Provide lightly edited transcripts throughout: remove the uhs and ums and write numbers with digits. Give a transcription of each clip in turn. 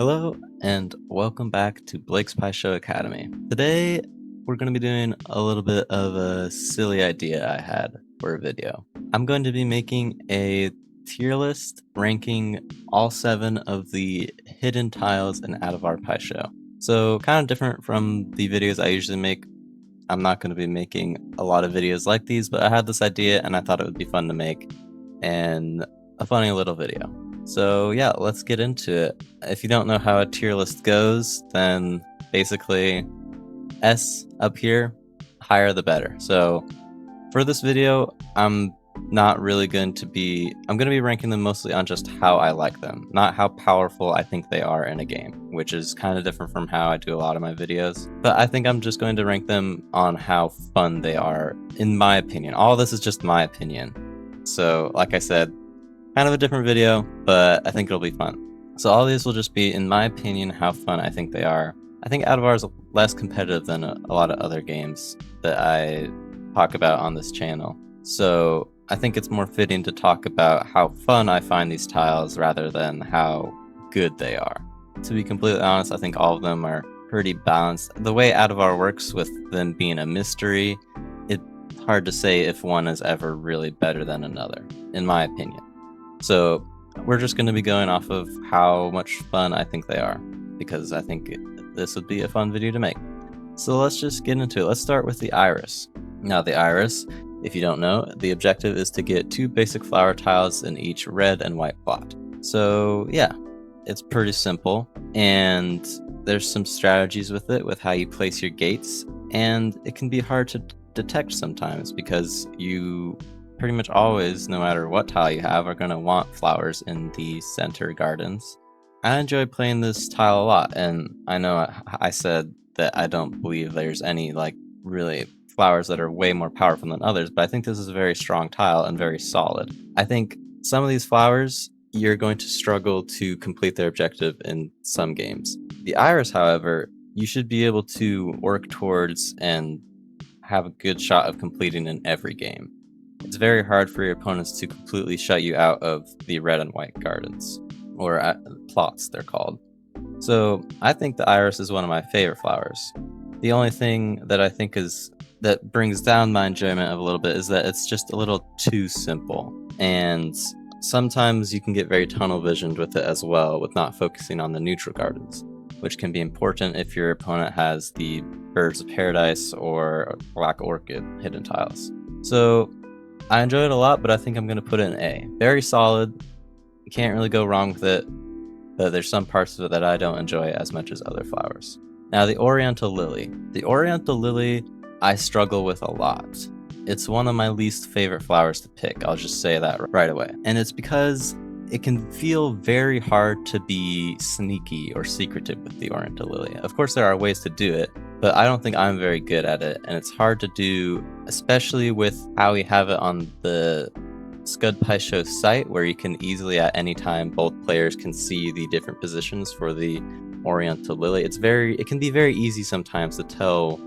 Hello and welcome back to Blake's Pie Show Academy. Today we're going to be doing a little bit of a silly idea I had for a video. I'm going to be making a tier list ranking all 7 of the hidden tiles in Adevar Pie Show. So kind of different from the videos I usually make. I'm not going to be making a lot of videos like these, but I had this idea and I thought it would be fun to make and a funny little video. So yeah, let's get into it. If you don't know how a tier list goes, then basically S up here, higher the better. So for this video, I'm going to be ranking them mostly on just how I like them, not how powerful I think they are in a game, which is kind of different from how I do a lot of my videos. But I think I'm just going to rank them on how fun they are, in my opinion. All this is just my opinion. So like I said, kind of a different video, but I think it'll be fun. So all these will just be, in my opinion, how fun I think they are. I think Adevar is less competitive than a lot of other games that I talk about on this channel. So I think it's more fitting to talk about how fun I find these tiles rather than how good they are. To be completely honest, I think all of them are pretty balanced. The way Adevar works with them being a mystery, it's hard to say if one is ever really better than another, in my opinion. So we're just going to be going off of how much fun I think they are, because I think this would be a fun video to make. So let's just get into it. Let's start with the iris. Now the iris, if you don't know, the objective is to get 2 basic flower tiles in each red and white plot. So yeah, it's pretty simple, and there's some strategies with it, with how you place your gates, and it can be hard to detect sometimes because you pretty much always, no matter what tile you have, are going to want flowers in the center gardens. I enjoy playing this tile a lot, and I know I said that I don't believe there's any really flowers that are way more powerful than others, but I think this is a very strong tile and very solid. I think some of these flowers, you're going to struggle to complete their objective in some games. The iris, however, you should be able to work towards and have a good shot of completing in every game. It's very hard for your opponents to completely shut you out of the red and white gardens, or plots they're called. So I think the iris is one of my favorite flowers. The only thing that I think that brings down my enjoyment of a little bit is that it's just a little too simple, and sometimes you can get very tunnel visioned with it as well, with not focusing on the neutral gardens, which can be important if your opponent has the birds of paradise or black orchid hidden tiles. So I enjoy it a lot, but I think I'm going to put it in A. Very solid. You can't really go wrong with it, but there's some parts of it that I don't enjoy as much as other flowers. Now, the Oriental Lily. The Oriental Lily I struggle with a lot. It's one of my least favorite flowers to pick. I'll just say that right away. And it's because it can feel very hard to be sneaky or secretive with the Oriental Lily. Of course, there are ways to do it, but I don't think I'm very good at it, and it's hard to do, especially with how we have it on the Scud Pie Show site, where you can easily at any time, both players can see the different positions for the Oriental Lily. It can be very easy sometimes to tell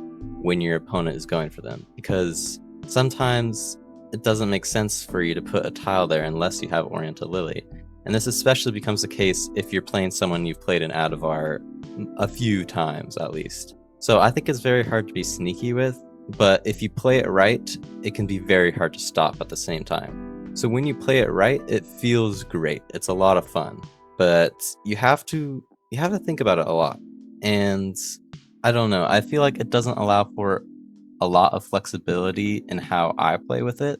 when your opponent is going for them, because sometimes it doesn't make sense for you to put a tile there unless you have Oriental Lily. And this especially becomes the case if you're playing someone you've played in Adevar a few times at least. So I think it's very hard to be sneaky with, but if you play it right, it can be very hard to stop at the same time. So when you play it right, it feels great. It's a lot of fun, but you have to think about it a lot. And I don't know, I feel like it doesn't allow for a lot of flexibility in how I play with it.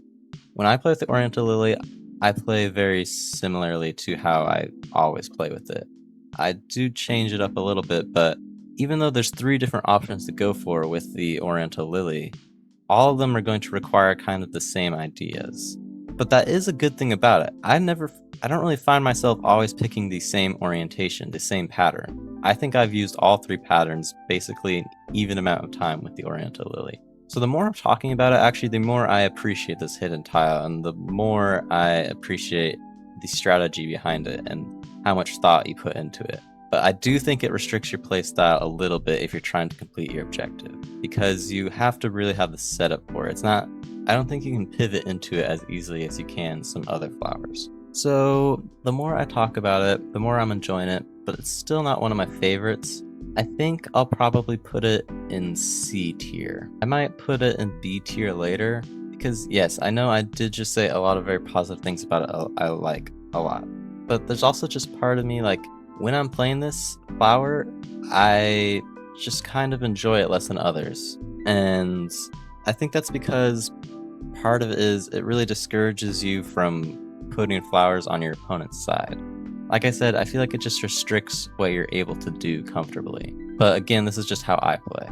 When I play with the Oriental Lily, I play very similarly to how I always play with it. I do change it up a little bit, but even though there's 3 different options to go for with the Oriental Lily, all of them are going to require kind of the same ideas. But that is a good thing about it. I don't really find myself always picking the same orientation, the same pattern. I think I've used all 3 patterns basically an even amount of time with the Oriental Lily. So the more I'm talking about it, actually, the more I appreciate this hidden tile, and the more I appreciate the strategy behind it and how much thought you put into it. But I do think it restricts your playstyle a little bit if you're trying to complete your objective, because you have to really have the setup for it. I don't think you can pivot into it as easily as you can some other flowers. So the more I talk about it, the more I'm enjoying it. but it's still not one of my favorites. I think I'll probably put it in C tier. I might put it in B tier later, because yes, I know I did just say a lot of very positive things about it I like a lot. But there's also just part of me, like, when I'm playing this flower, I just kind of enjoy it less than others. And I think that's because part of it is it really discourages you from putting flowers on your opponent's side. Like I said, I feel like it just restricts what you're able to do comfortably. But again, this is just how I play.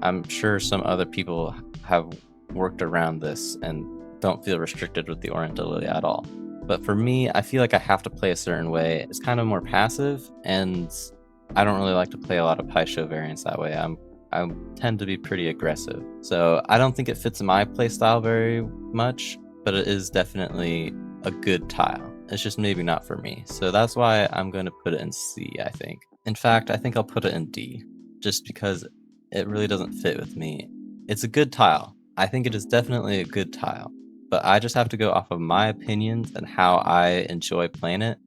I'm sure some other people have worked around this and don't feel restricted with the Oriental Lily at all. But for me, I feel like I have to play a certain way. It's kind of more passive, and I don't really like to play a lot of Paisho variants that way. I tend to be pretty aggressive. So I don't think it fits my playstyle very much, but it is definitely a good tile. It's just maybe not for me. So that's why I'm going to put it in C, I think. In fact, I think I'll put it in D, just because it really doesn't fit with me. It's a good tile. I think it is definitely a good tile, but I just have to go off of my opinions and how I enjoy playing it.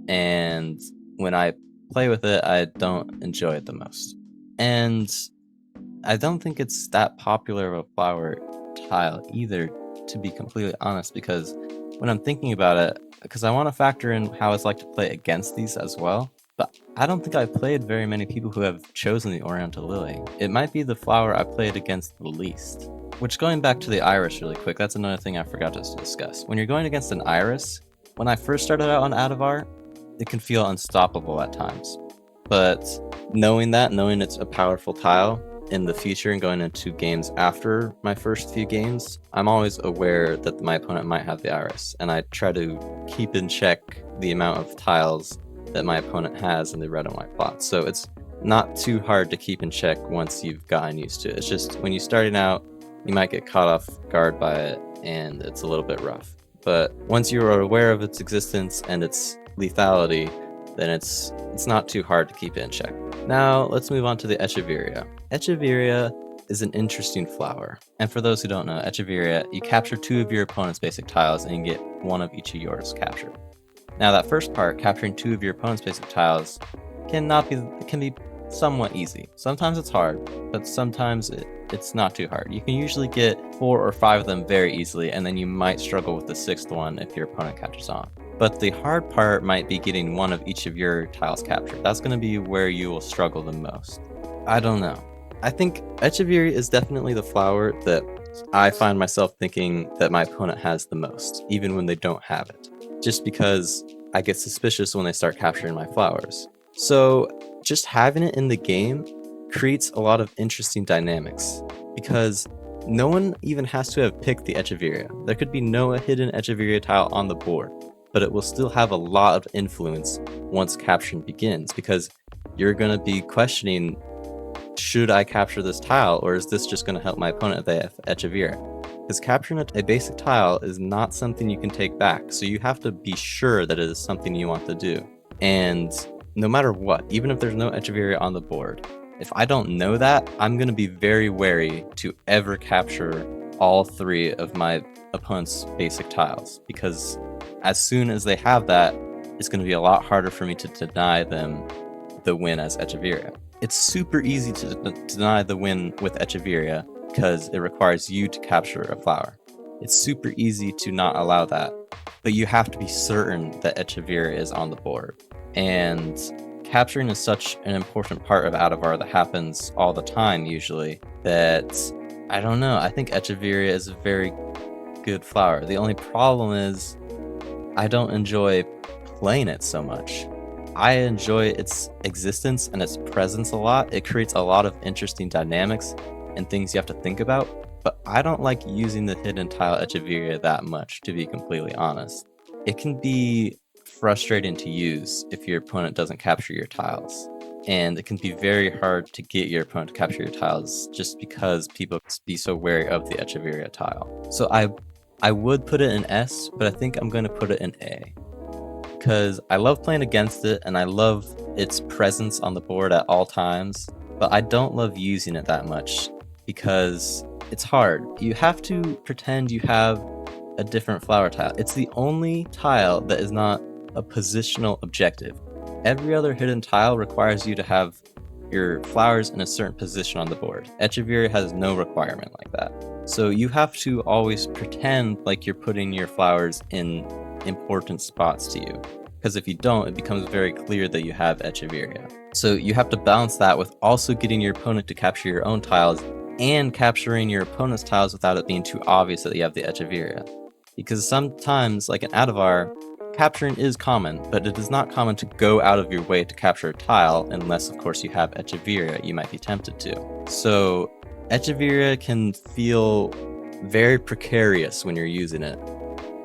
And when I play with it, I don't enjoy it the most. And I don't think it's that popular of a flower tile either, to be completely honest, because when I'm thinking about it, because I want to factor in how it's like to play against these as well, but I don't think I've played very many people who have chosen the Oriental Lily. It might be the flower I played against the least. Which, going back to the iris really quick, that's another thing I forgot to discuss. When you're going against an iris, when I first started out on Adevar, it can feel unstoppable at times. But knowing it's a powerful tile in the future and going into games after my first few games, I'm always aware that my opponent might have the iris, and I try to keep in check the amount of tiles that my opponent has in the red and white plots. So it's not too hard to keep in check once you've gotten used to it. It's just when you're starting out, you might get caught off guard by it, and it's a little bit rough. But once you are aware of its existence and its lethality, then it's not too hard to keep it in check. Now, let's move on to the Echeveria. Echeveria is an interesting flower. And for those who don't know, Echeveria, you capture 2 of your opponent's basic tiles and you get 1 of each of yours captured. Now, that first part, capturing 2 of your opponent's basic tiles, can be somewhat easy. Sometimes it's hard, but sometimes it's not too hard. You can usually get 4 or 5 of them very easily, and then you might struggle with the 6th one if your opponent catches on. But the hard part might be getting 1 of each of your tiles captured. That's going to be where you will struggle the most. I don't know. I think Echeveria is definitely the flower that I find myself thinking that my opponent has the most, even when they don't have it. Just because I get suspicious when they start capturing my flowers. So just having it in the game creates a lot of interesting dynamics, because no one even has to have picked the Echeveria. There could be no hidden Echeveria tile on the board, but it will still have a lot of influence once capturing begins, because you're going to be questioning, should I capture this tile, or is this just going to help my opponent if they have Echeveria? Because capturing a basic tile is not something you can take back, so you have to be sure that it is something you want to do. And no matter what, even if there's no Echeveria on the board, if I don't know that, I'm going to be very wary to ever capture all 3 of my opponent's basic tiles, because as soon as they have that, it's going to be a lot harder for me to deny them the win as Echeveria. It's super easy to deny the win with Echeveria because it requires you to capture a flower. It's super easy to not allow that, but you have to be certain that Echeveria is on the board. And capturing is such an important part of Adevar that happens all the time usually, that I don't know, I think Echeveria is a very good flower. The only problem is I don't enjoy playing it so much. I enjoy its existence and its presence a lot. It creates a lot of interesting dynamics and things you have to think about, but I don't like using the hidden tile Echeveria that much, to be completely honest. It can be frustrating to use if your opponent doesn't capture your tiles, and it can be very hard to get your opponent to capture your tiles just because people be so wary of the Echeveria tile. So I would put it in S, but I think I'm going to put it in A, because I love playing against it and I love its presence on the board at all times, but I don't love using it that much because it's hard. You have to pretend you have a different flower tile. It's the only tile that is not a positional objective. Every other hidden tile requires you to have your flowers in a certain position on the board. Echeveria has no requirement like that. So you have to always pretend like you're putting your flowers in important spots to you. Because if you don't, it becomes very clear that you have Echeveria. So you have to balance that with also getting your opponent to capture your own tiles and capturing your opponent's tiles without it being too obvious that you have the Echeveria. Because sometimes, like in Adevar, capturing is common, but it is not common to go out of your way to capture a tile unless, of course, you have Echeveria. You might be tempted to. So Echeveria can feel very precarious when you're using it.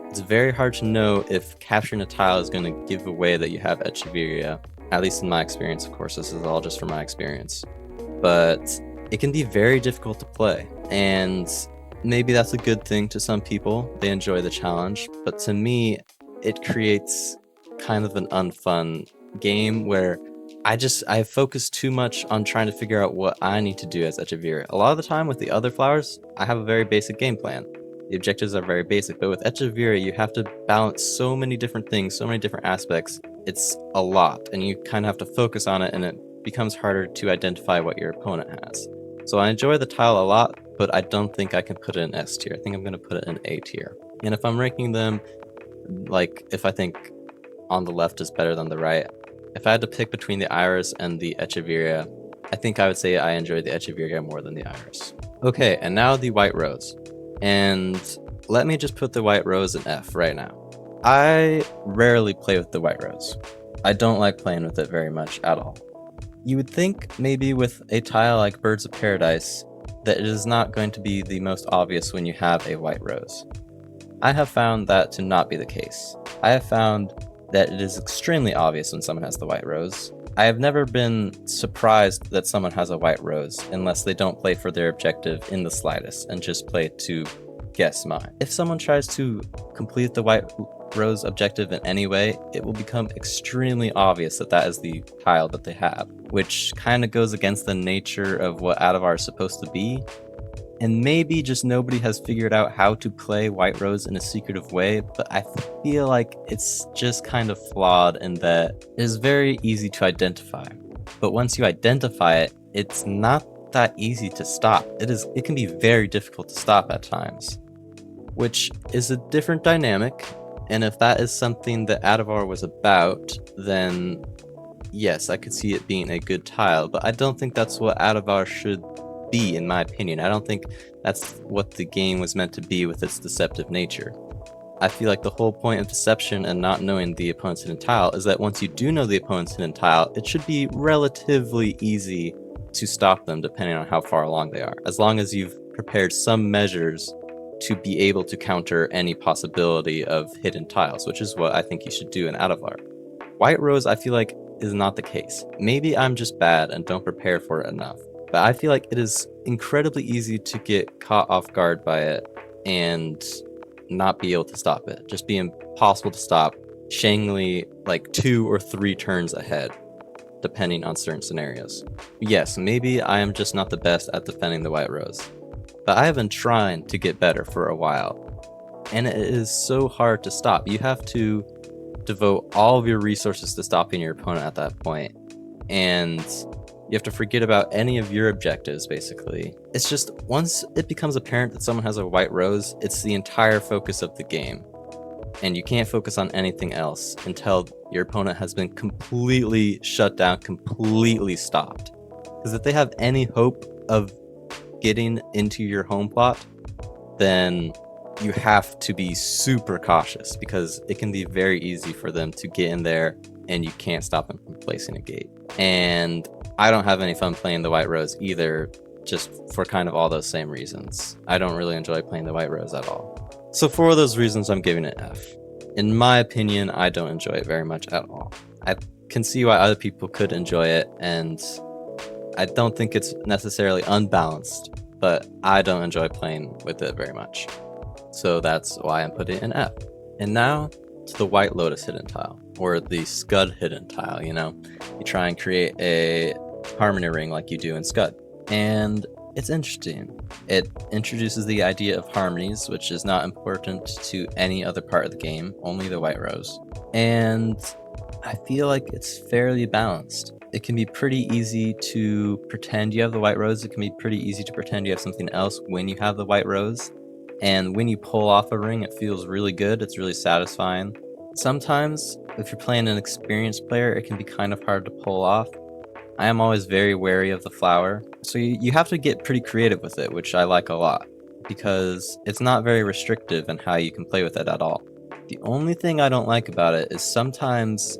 It's very hard to know if capturing a tile is going to give away that you have Echeveria, at least in my experience, of course. This is all just from my experience. But it can be very difficult to play, and maybe that's a good thing to some people. They enjoy the challenge, but to me, it creates kind of an unfun game where I focus too much on trying to figure out what I need to do as Echeveria. A lot of the time with the other flowers, I have a very basic game plan. The objectives are very basic, but with Echeveria, you have to balance so many different things, so many different aspects. It's a lot, and you kind of have to focus on it, and it becomes harder to identify what your opponent has. So I enjoy the tile a lot, but I don't think I can put it in S tier. I think I'm going to put it in A tier. And if I'm ranking them, like if I think on the left is better than the right, if I had to pick between the Iris and the Echeveria, I think I would say I enjoy the Echeveria more than the Iris. Okay, and now the White Rose. And let me just put the White Rose in F right now. I rarely play with the White Rose. I don't like playing with it very much at all. You would think maybe with a tile like Birds of Paradise that it is not going to be the most obvious when you have a White Rose. I have found that to not be the case. I have found that it is extremely obvious when someone has the White Rose. I have never been surprised that someone has a White Rose unless they don't play for their objective in the slightest and just play to guess mine. If someone tries to complete the White Rose objective in any way, it will become extremely obvious that that is the tile that they have, which kind of goes against the nature of what Adevar is supposed to be. And maybe just nobody has figured out how to play White Rose in a secretive way, but I feel like it's just kind of flawed in that it is very easy to identify. But once you identify it, it's not that easy to stop. It can be very difficult to stop at times, which is a different dynamic. And if that is something that Adevar was about, then yes, I could see it being a good tile, but I don't think that's what Adevar should be, in my opinion. I don't think that's what the game was meant to be with its deceptive nature. I feel like the whole point of deception and not knowing the opponent's hidden tile is that once you do know the opponent's hidden tile, it should be relatively easy to stop them depending on how far along they are, as long as you've prepared some measures to be able to counter any possibility of hidden tiles, which is what I think you should do in Adevar. White Rose, I feel like, is not the case. Maybe I'm just bad and don't prepare for it enough, but I feel like it is incredibly easy to get caught off guard by it and not be able to stop it. Just be impossible to stop, shangly like 2 or 3 turns ahead, depending on certain scenarios. Yes, maybe I am just not the best at defending the White Rose, but I have been trying to get better for a while, and it is so hard to stop. You have to devote all of your resources to stopping your opponent at that point, and you have to forget about any of your objectives, basically. It's just, once it becomes apparent that someone has a White Rose, it's the entire focus of the game, and you can't focus on anything else until your opponent has been completely shut down, completely stopped. Because if they have any hope of getting into your home plot, then you have to be super cautious, because it can be very easy for them to get in there and you can't stop them from placing a gate. And I don't have any fun playing the White Rose either, just for kind of all those same reasons. I don't really enjoy playing the White Rose at all. So for those reasons, I'm giving it F. In my opinion, I don't enjoy it very much at all. I can see why other people could enjoy it, and I don't think it's necessarily unbalanced, but I don't enjoy playing with it very much. So that's why I'm putting it in F. And now to the White Lotus hidden tile, or the Scud hidden tile, you know? You try and create a harmony ring like you do in Scud. And It's interesting. It introduces the idea of harmonies, which is not important to any other part of the game, only the white rose. And I feel like it's fairly balanced. It can be pretty easy to pretend you have the white rose. It can be pretty easy to pretend you have something else when you have the white rose. And when you pull off a ring, it feels really good. It's really satisfying. Sometimes, if you're playing an experienced player, it can be kind of hard to pull off. I am always very wary of the flower, so you have to get pretty creative with it, which I like a lot, because it's not very restrictive in how you can play with it at all. The only thing I don't like about it is sometimes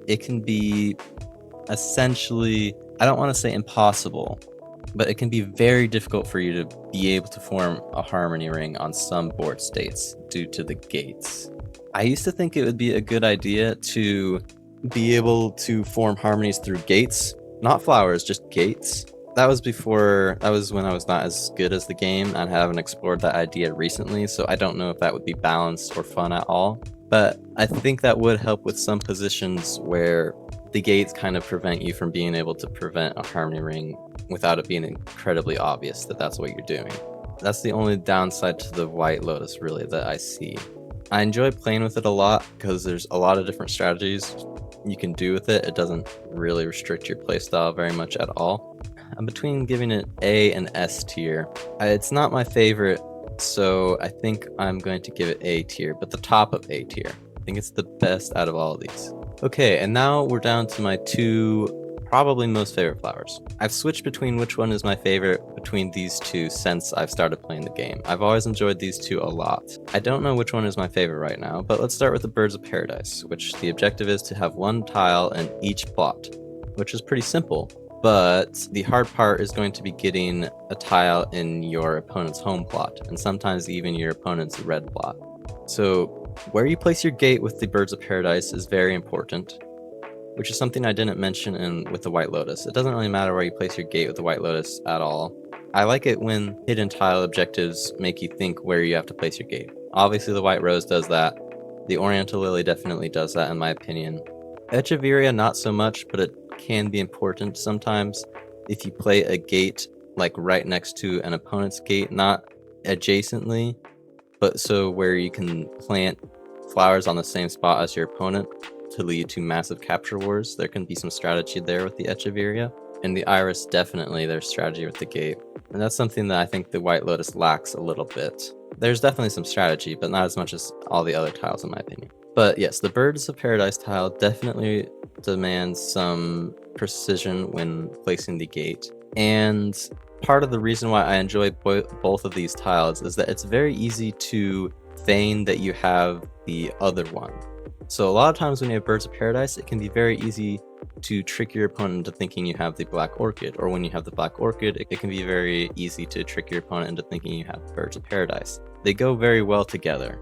it can be essentially, I don't want to say impossible, but it can be very difficult for you to be able to form a harmony ring on some board states due to the gates. I used to think it would be a good idea to be able to form harmonies through gates, not flowers, just gates. That was when I was not as good as the game and haven't explored that idea recently, so I don't know if that would be balanced or fun at all. But I think that would help with some positions where the gates kind of prevent you from being able to prevent a harmony ring without it being incredibly obvious that that's what you're doing. That's the only downside to the White Lotus, really, that I see. I enjoy playing with it a lot because there's a lot of different strategies you can do with it. It doesn't really restrict your playstyle very much at all. I'm between giving it A and S tier. It's not my favorite, so I think I'm going to give it A tier, but the top of A tier. I think it's the best out of all of these. Okay, and now we're down to my two probably most favorite flowers. I've switched between which one is my favorite between these two since I've started playing the game. I've always enjoyed these two a lot. I don't know which one is my favorite right now, but let's start with the Birds of Paradise, which the objective is to have one tile in each plot, which is pretty simple. But the hard part is going to be getting a tile in your opponent's home plot, and sometimes even your opponent's red plot. So where you place your gate with the Birds of Paradise is very important, which is something I didn't mention with the White Lotus. It doesn't really matter where you place your gate with the White Lotus at all. I like it when hidden tile objectives make you think where you have to place your gate. Obviously the White Rose does that. The Oriental Lily definitely does that in my opinion. Echeveria not so much, but it can be important sometimes if you play a gate like right next to an opponent's gate, not adjacently, but so where you can plant flowers on the same spot as your opponent to lead to massive capture wars. There can be some strategy there with the Echeveria. And the Iris, definitely there's strategy with the gate. And that's something that I think the White Lotus lacks a little bit. There's definitely some strategy, but not as much as all the other tiles in my opinion. But yes, the Birds of Paradise tile definitely demands some precision when placing the gate. And part of the reason why I enjoy both of these tiles is that it's very easy to feign that you have the other one. So a lot of times when you have Birds of Paradise, it can be very easy to trick your opponent into thinking you have the Black Orchid, or when you have the Black Orchid, it can be very easy to trick your opponent into thinking you have Birds of Paradise. They go very well together,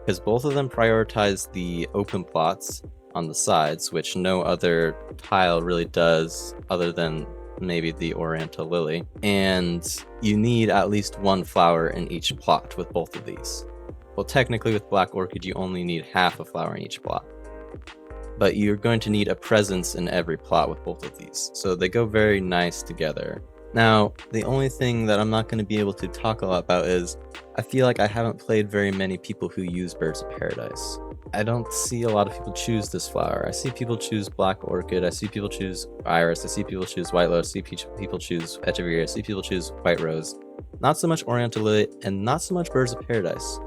because both of them prioritize the open plots on the sides, which no other tile really does other than maybe the Oriental Lily, and you need at least one flower in each plot with both of these. Well, technically with Black Orchid, you only need half a flower in each plot, but you're going to need a presence in every plot with both of these, so they go very nice together. Now, the only thing that I'm not going to be able to talk a lot about is I feel like I haven't played very many people who use Birds of Paradise. I don't see a lot of people choose this flower. I see people choose Black Orchid, I see people choose Iris, I see people choose White Lotus, I see people choose Echeveria, I see people choose White Rose. Not so much Oriental Lily, and not so much Birds of Paradise,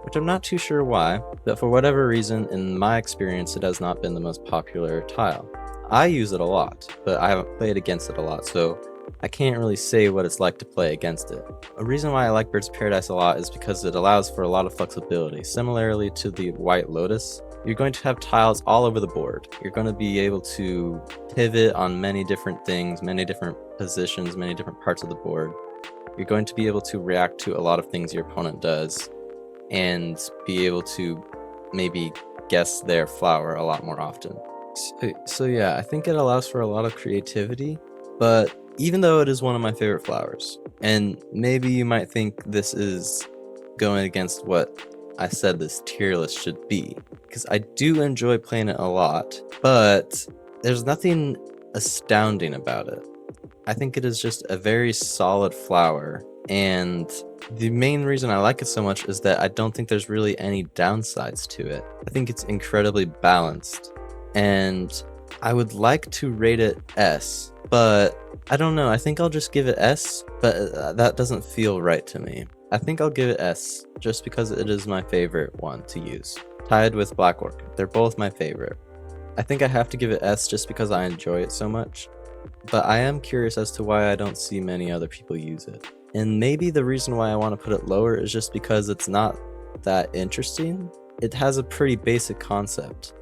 which I'm not too sure why, but for whatever reason, in my experience, it has not been the most popular tile. I use it a lot, but I haven't played against it a lot, so I can't really say what it's like to play against it. A reason why I like Birds of Paradise a lot is because it allows for a lot of flexibility. Similarly to the White Lotus, you're going to have tiles all over the board. You're going to be able to pivot on many different things, many different positions, many different parts of the board. You're going to be able to react to a lot of things your opponent does and be able to maybe guess their flower a lot more often. So yeah, I think it allows for a lot of creativity, but even though it is one of my favorite flowers, and maybe you might think this is going against what I said this tier list should be, because I do enjoy playing it a lot, but there's nothing astounding about it. I think it is just a very solid flower, and the main reason I like it so much is that I don't think there's really any downsides to it. I think it's incredibly balanced, and I would like to rate it S, but I don't know. I think I'll just give it S, but that doesn't feel right to me. I think I'll give it S just because it is my favorite one to use, tied with Black Orchid. They're both my favorite. I think I have to give it S just because I enjoy it so much, but I am curious as to why I don't see many other people use it. And maybe the reason why I want to put it lower is just because it's not that interesting. It has a pretty basic concept,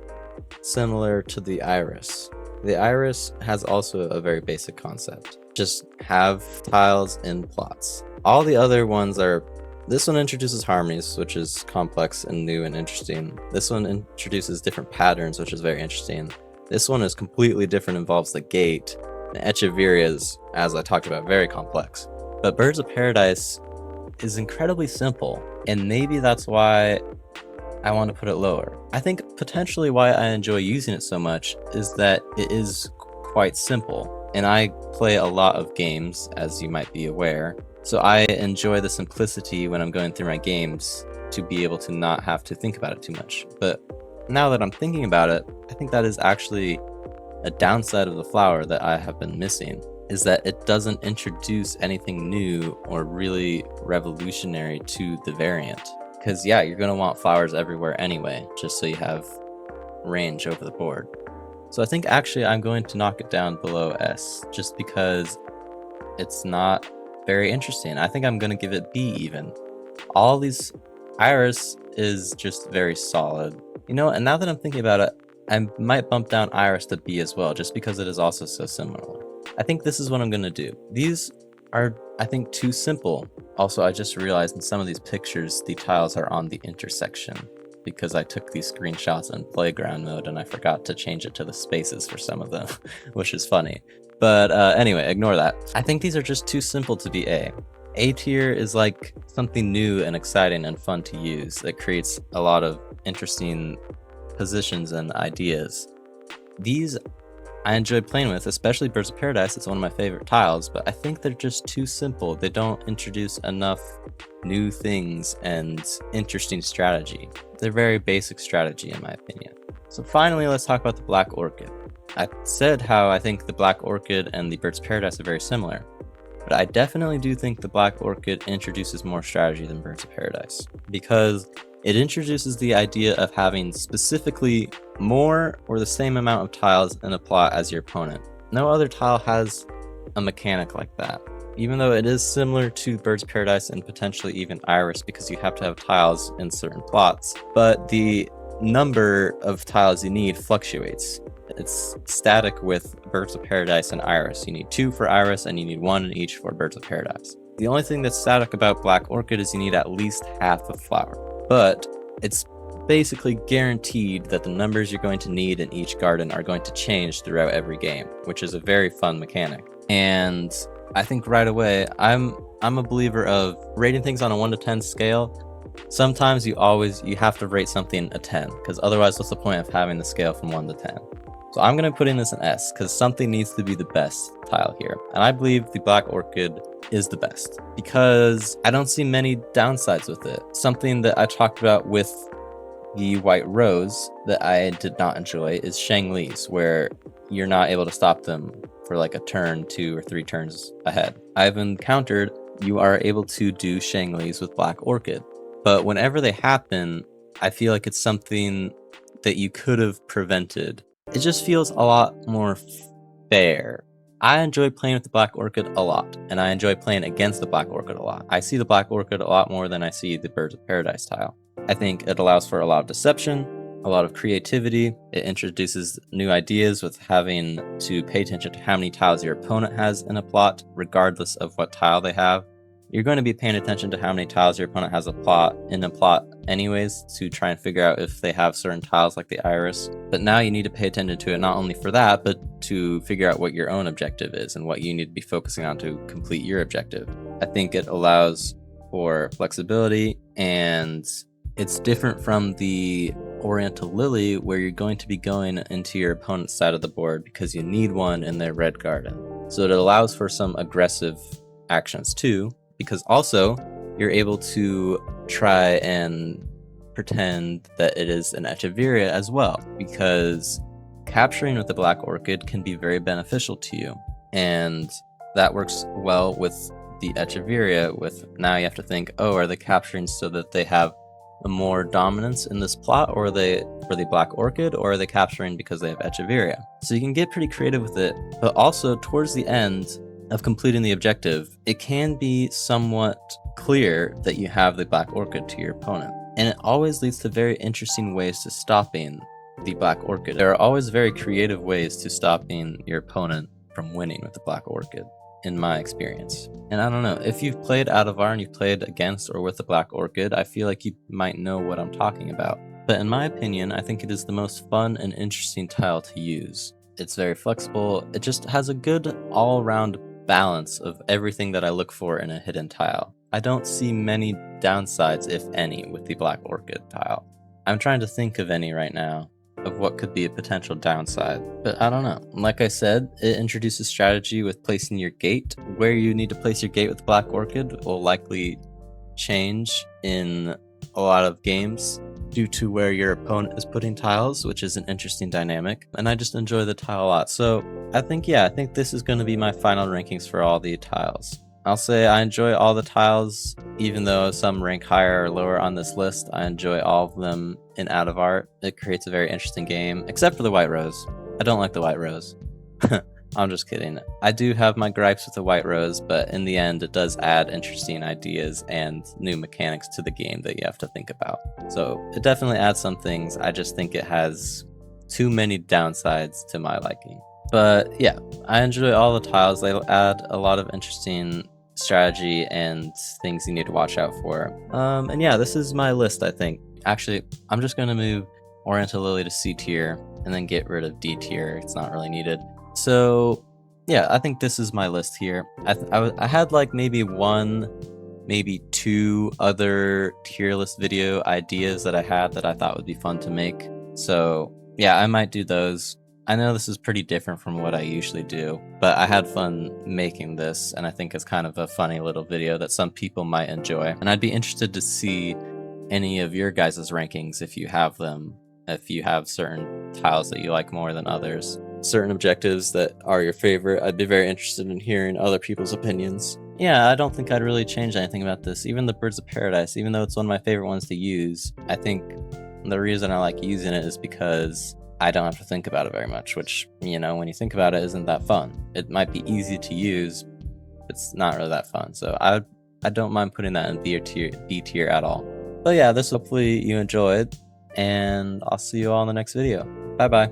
similar to the iris. The iris has also a very basic concept. Just have tiles in plots. All the other ones are, this one introduces harmonies, which is complex and new and interesting. This one introduces different patterns, which is very interesting. This one is completely different, involves the gate. And Echeverria is, as I talked about, very complex. But Birds of Paradise is incredibly simple, and maybe that's why I want to put it lower. I think potentially why I enjoy using it so much is that it is quite simple, and I play a lot of games, as you might be aware, so I enjoy the simplicity when I'm going through my games to be able to not have to think about it too much. But now that I'm thinking about it, I think that is actually a downside of the flower that I have been missing, is that it doesn't introduce anything new or really revolutionary to the variant. Because yeah, you're going to want flowers everywhere anyway, just so you have range over the board. So I think actually I'm going to knock it down below S, just because it's not very interesting. I think I'm going to give it B even. All these, Iris is just very solid. You know, and now that I'm thinking about it, I might bump down Iris to B as well, just because it is also so similar. I think this is what I'm going to do. These are, I think, too simple. Also, I just realized in some of these pictures, the tiles are on the intersection, because I took these screenshots in playground mode and I forgot to change it to the spaces for some of them, which is funny. But anyway, ignore that. I think these are just too simple to be A. A tier is like something new and exciting and fun to use that creates a lot of interesting positions and ideas. These I enjoy playing with, especially Birds of Paradise. It's one of my favorite tiles, but I think they're just too simple. They don't introduce enough new things and interesting strategy. They're very basic strategy in my opinion. So finally, let's talk about the Black Orchid. I said how I think the Black Orchid and the Birds of Paradise are very similar, but I definitely do think the Black Orchid introduces more strategy than Birds of Paradise, because it introduces the idea of having specifically more or the same amount of tiles in a plot as your opponent. No other tile has a mechanic like that, even though it is similar to Birds of Paradise and potentially even Iris, because you have to have tiles in certain plots, but the number of tiles you need fluctuates. It's static with Birds of Paradise and Iris. You need 2 for Iris and you need 1 in each for Birds of Paradise. The only thing that's static about Black Orchid is you need at least half a flower, but it's basically guaranteed that the numbers you're going to need in each garden are going to change throughout every game, which is a very fun mechanic. And I think right away, I'm a believer of rating things on a 1 to 10 scale. Sometimes you have to rate something a 10, because otherwise what's the point of having the scale from 1 to 10? So I'm going to put in this an S, because something needs to be the best tile here. And I believe the Black Orchid is the best, because I don't see many downsides with it. Something that I talked about with the White Rose that I did not enjoy is Shanglis, where you're not able to stop them for like a turn, 2 or 3 turns ahead. I've encountered you are able to do Shanglis with Black Orchid, but whenever they happen, I feel like it's something that you could have prevented. It just feels a lot more fair. I enjoy playing with the Black Orchid a lot, and I enjoy playing against the Black Orchid a lot. I see the Black Orchid a lot more than I see the Birds of Paradise tile. I think it allows for a lot of deception, a lot of creativity. It introduces new ideas with having to pay attention to how many tiles your opponent has in a plot, regardless of what tile they have. You're going to be paying attention to how many tiles your opponent has in a plot anyways, to try and figure out if they have certain tiles like the Iris. But now you need to pay attention to it not only for that, but to figure out what your own objective is and what you need to be focusing on to complete your objective. I think it allows for flexibility, and it's different from the Oriental Lily, where you're going to be going into your opponent's side of the board because you need one in their red garden. So it allows for some aggressive actions too, because also you're able to try and pretend that it is an Echeveria as well, because capturing with the Black Orchid can be very beneficial to you. And that works well with the Echeveria. With now you have to think, oh, are they capturing so that they have more dominance in this plot, or are they for the Black Orchid, or are they capturing because they have Echeveria? So you can get pretty creative with it, but also towards the end of completing the objective, it can be somewhat clear that you have the Black Orchid to your opponent. And it always leads to very interesting ways to stopping the Black Orchid. There are always very creative ways to stopping your opponent from winning with the Black Orchid, in my experience. And I don't know, if you've played Adevar and you've played against or with the Black Orchid, I feel like you might know what I'm talking about. But in my opinion, I think it is the most fun and interesting tile to use. It's very flexible, it just has a good all-around balance of everything that I look for in a hidden tile. I don't see many downsides, if any, with the Black Orchid tile. I'm trying to think of any right now, of what could be a potential downside, but I don't know. Like I said, it introduces strategy with placing your gate. Where you need to place your gate with Black Orchid will likely change in a lot of games due to where your opponent is putting tiles, which is an interesting dynamic, and I just enjoy the tile a lot. So I think this is going to be my final rankings for all the tiles. I'll say I enjoy all the tiles, even though some rank higher or lower on this list. I enjoy all of them in Adevar. It creates a very interesting game, except for the White Rose. I don't like the White Rose. I'm just kidding. I do have my gripes with the White Rose, but in the end, it does add interesting ideas and new mechanics to the game that you have to think about. So it definitely adds some things. I just think it has too many downsides to my liking. But yeah, I enjoy all the tiles. They add a lot of interesting strategy and things you need to watch out for. And yeah, this is my list, I think. Actually, I'm just going to move Oriental Lily to C tier and then get rid of D tier. It's not really needed. So yeah, I think this is my list here. I had like maybe two other tier list video ideas that I had that I thought would be fun to make. So yeah, I might do those. I know this is pretty different from what I usually do, but I had fun making this, and I think it's kind of a funny little video that some people might enjoy. And I'd be interested to see any of your guys' rankings if you have them, if you have certain tiles that you like more than others, certain objectives that are your favorite. I'd be very interested in hearing other people's opinions. Yeah, I don't think I'd really change anything about this. Even the Birds of Paradise, even though it's one of my favorite ones to use, I think the reason I like using it is because I don't have to think about it very much, which, you know, when you think about it, isn't that fun. It might be easy to use, but it's not really that fun. So I don't mind putting that in B tier at all. But yeah, hopefully you enjoyed, and I'll see you all in the next video. Bye bye.